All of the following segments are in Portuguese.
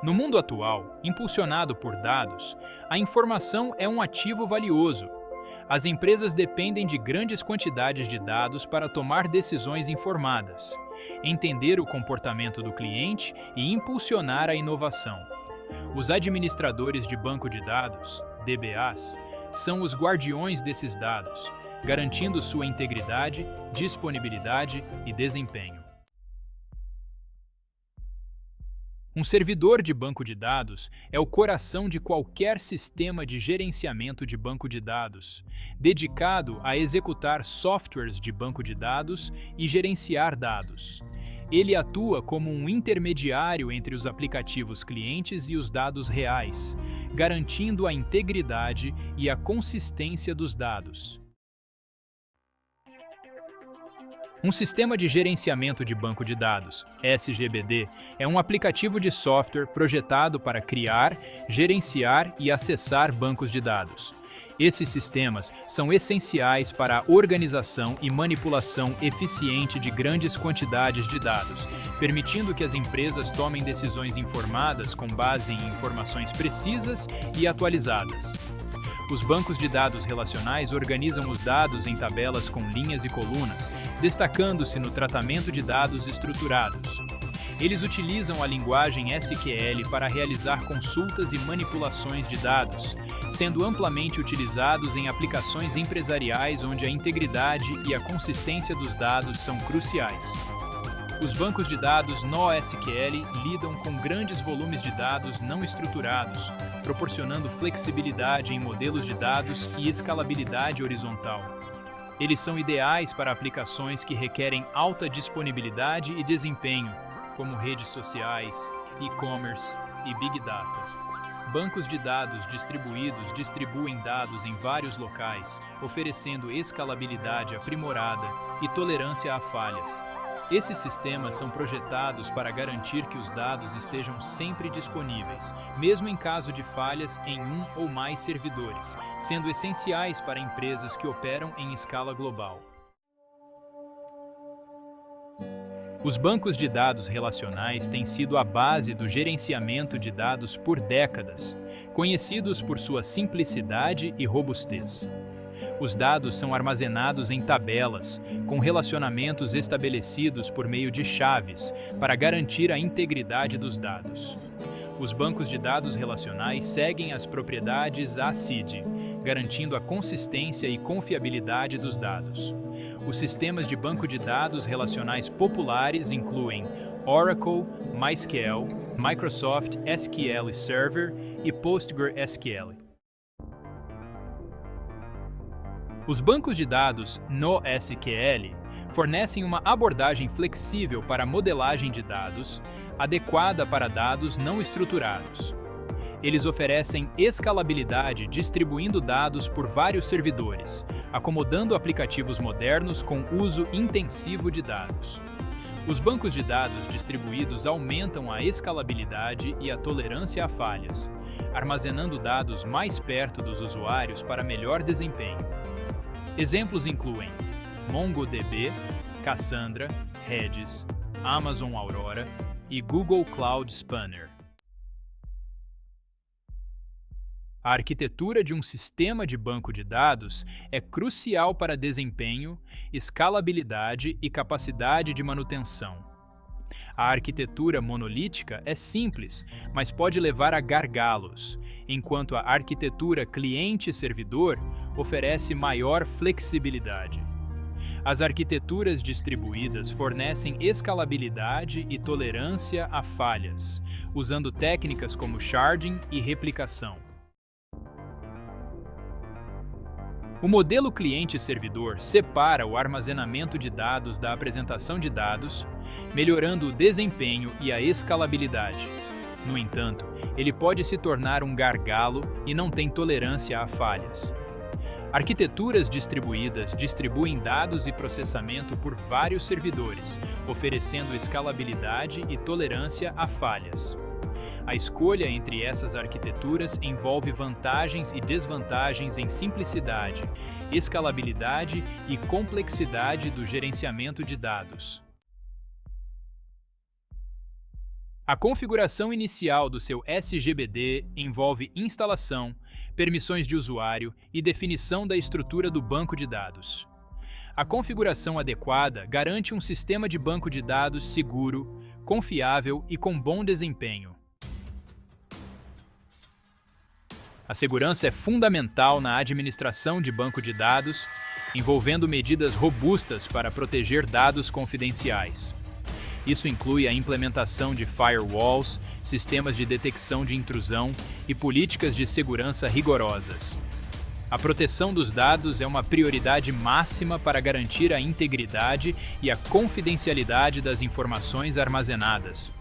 No mundo atual, impulsionado por dados, a informação é um ativo valioso. As empresas dependem de grandes quantidades de dados para tomar decisões informadas, entender o comportamento do cliente e impulsionar a inovação. Os administradores de banco de dados, DBAs, são os guardiões desses dados, garantindo sua integridade, disponibilidade e desempenho. Um servidor de banco de dados é o coração de qualquer sistema de gerenciamento de banco de dados, dedicado a executar softwares de banco de dados e gerenciar dados. Ele atua como um intermediário entre os aplicativos clientes e os dados reais, garantindo a integridade e a consistência dos dados. Um sistema de gerenciamento de banco de dados, SGBD, é um aplicativo de software projetado para criar, gerenciar e acessar bancos de dados. Esses sistemas são essenciais para a organização e manipulação eficiente de grandes quantidades de dados, permitindo que as empresas tomem decisões informadas com base em informações precisas e atualizadas. Os bancos de dados relacionais organizam os dados em tabelas com linhas e colunas, destacando-se no tratamento de dados estruturados. Eles utilizam a linguagem SQL para realizar consultas e manipulações de dados, sendo amplamente utilizados em aplicações empresariais onde a integridade e a consistência dos dados são cruciais. Os bancos de dados NoSQL lidam com grandes volumes de dados não estruturados, proporcionando flexibilidade em modelos de dados e escalabilidade horizontal. Eles são ideais para aplicações que requerem alta disponibilidade e desempenho, como redes sociais, e-commerce e Big Data. Bancos de dados distribuídos distribuem dados em vários locais, oferecendo escalabilidade aprimorada e tolerância a falhas. Esses sistemas são projetados para garantir que os dados estejam sempre disponíveis, mesmo em caso de falhas em um ou mais servidores, sendo essenciais para empresas que operam em escala global. Os bancos de dados relacionais têm sido a base do gerenciamento de dados por décadas, conhecidos por sua simplicidade e robustez. Os dados são armazenados em tabelas, com relacionamentos estabelecidos por meio de chaves, para garantir a integridade dos dados. Os bancos de dados relacionais seguem as propriedades ACID, garantindo a consistência e confiabilidade dos dados. Os sistemas de banco de dados relacionais populares incluem Oracle, MySQL, Microsoft SQL Server e PostgreSQL. Os bancos de dados NoSQL fornecem uma abordagem flexível para a modelagem de dados, adequada para dados não estruturados. Eles oferecem escalabilidade distribuindo dados por vários servidores, acomodando aplicativos modernos com uso intensivo de dados. Os bancos de dados distribuídos aumentam a escalabilidade e a tolerância a falhas, armazenando dados mais perto dos usuários para melhor desempenho. Exemplos incluem MongoDB, Cassandra, Redis, Amazon Aurora e Google Cloud Spanner. A arquitetura de um sistema de banco de dados é crucial para desempenho, escalabilidade e capacidade de manutenção. A arquitetura monolítica é simples, mas pode levar a gargalos, enquanto a arquitetura cliente-servidor oferece maior flexibilidade. As arquiteturas distribuídas fornecem escalabilidade e tolerância a falhas, usando técnicas como sharding e replicação. O modelo cliente-servidor separa o armazenamento de dados da apresentação de dados, melhorando o desempenho e a escalabilidade. No entanto, ele pode se tornar um gargalo e não tem tolerância a falhas. Arquiteturas distribuídas distribuem dados e processamento por vários servidores, oferecendo escalabilidade e tolerância a falhas. A escolha entre essas arquiteturas envolve vantagens e desvantagens em simplicidade, escalabilidade e complexidade do gerenciamento de dados. A configuração inicial do seu SGBD envolve instalação, permissões de usuário e definição da estrutura do banco de dados. A configuração adequada garante um sistema de banco de dados seguro, confiável e com bom desempenho. A segurança é fundamental na administração de banco de dados, envolvendo medidas robustas para proteger dados confidenciais. Isso inclui a implementação de firewalls, sistemas de detecção de intrusão e políticas de segurança rigorosas. A proteção dos dados é uma prioridade máxima para garantir a integridade e a confidencialidade das informações armazenadas.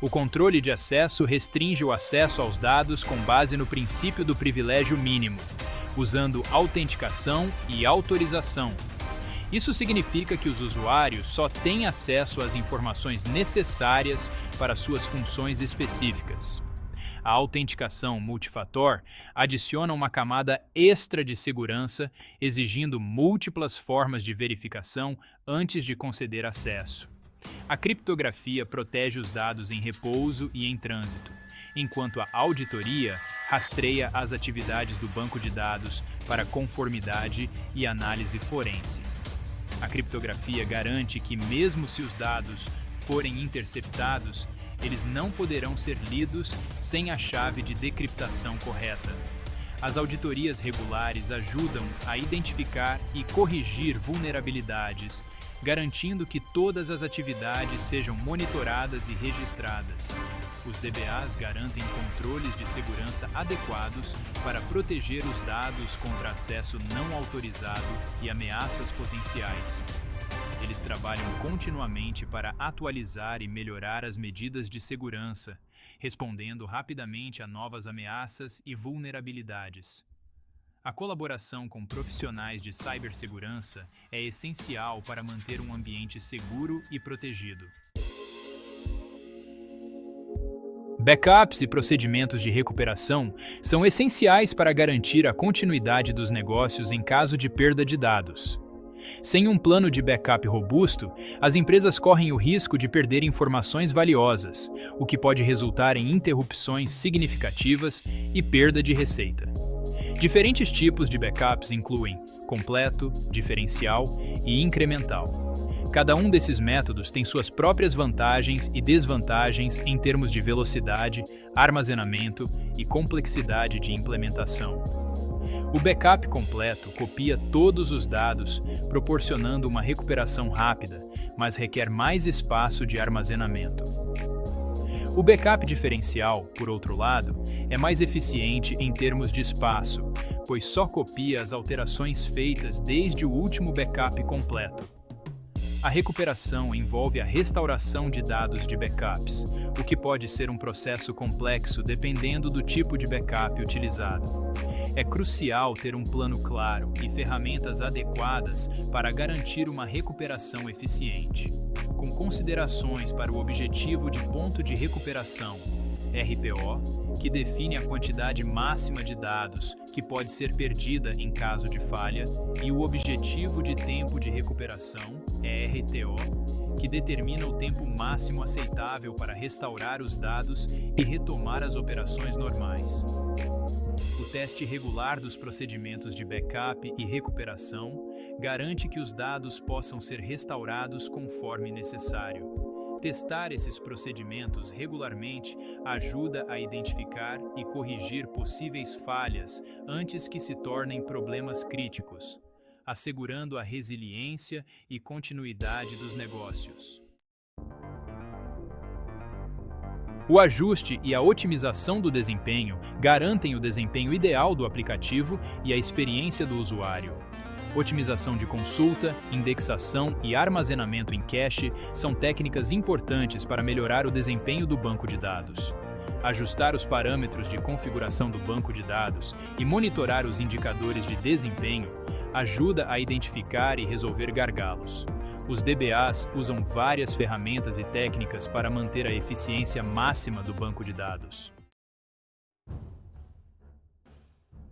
O controle de acesso restringe o acesso aos dados com base no princípio do privilégio mínimo, usando autenticação e autorização. Isso significa que os usuários só têm acesso às informações necessárias para suas funções específicas. A autenticação multifator adiciona uma camada extra de segurança, exigindo múltiplas formas de verificação antes de conceder acesso. A criptografia protege os dados em repouso e em trânsito, enquanto a auditoria rastreia as atividades do banco de dados para conformidade e análise forense. A criptografia garante que, mesmo se os dados forem interceptados, eles não poderão ser lidos sem a chave de decriptação correta. As auditorias regulares ajudam a identificar e corrigir vulnerabilidades, garantindo que todas as atividades sejam monitoradas e registradas. Os DBAs garantem controles de segurança adequados para proteger os dados contra acesso não autorizado e ameaças potenciais. Eles trabalham continuamente para atualizar e melhorar as medidas de segurança, respondendo rapidamente a novas ameaças e vulnerabilidades. A colaboração com profissionais de cibersegurança é essencial para manter um ambiente seguro e protegido. Backups e procedimentos de recuperação são essenciais para garantir a continuidade dos negócios em caso de perda de dados. Sem um plano de backup robusto, as empresas correm o risco de perder informações valiosas, o que pode resultar em interrupções significativas e perda de receita. Diferentes tipos de backups incluem completo, diferencial e incremental. Cada um desses métodos tem suas próprias vantagens e desvantagens em termos de velocidade, armazenamento e complexidade de implementação. O backup completo copia todos os dados, proporcionando uma recuperação rápida, mas requer mais espaço de armazenamento. O backup diferencial, por outro lado, é mais eficiente em termos de espaço, pois só copia as alterações feitas desde o último backup completo. A recuperação envolve a restauração de dados de backups, o que pode ser um processo complexo dependendo do tipo de backup utilizado. É crucial ter um plano claro e ferramentas adequadas para garantir uma recuperação eficiente. Com considerações para o objetivo de ponto de recuperação, RPO, que define a quantidade máxima de dados que pode ser perdida em caso de falha, e o objetivo de tempo de recuperação, RTO, que determina o tempo máximo aceitável para restaurar os dados e retomar as operações normais. O teste regular dos procedimentos de backup e recuperação garante que os dados possam ser restaurados conforme necessário. Testar esses procedimentos regularmente ajuda a identificar e corrigir possíveis falhas antes que se tornem problemas críticos, assegurando a resiliência e continuidade dos negócios. O ajuste e a otimização do desempenho garantem o desempenho ideal do aplicativo e a experiência do usuário. Otimização de consulta, indexação e armazenamento em cache são técnicas importantes para melhorar o desempenho do banco de dados. Ajustar os parâmetros de configuração do banco de dados e monitorar os indicadores de desempenho ajuda a identificar e resolver gargalos. Os DBAs usam várias ferramentas e técnicas para manter a eficiência máxima do banco de dados.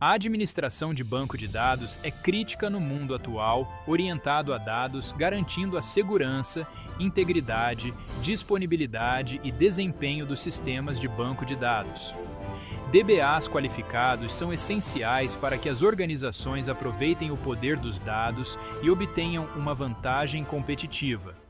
A administração de banco de dados é crítica no mundo atual, orientado a dados, garantindo a segurança, integridade, disponibilidade e desempenho dos sistemas de banco de dados. DBAs qualificados são essenciais para que as organizações aproveitem o poder dos dados e obtenham uma vantagem competitiva.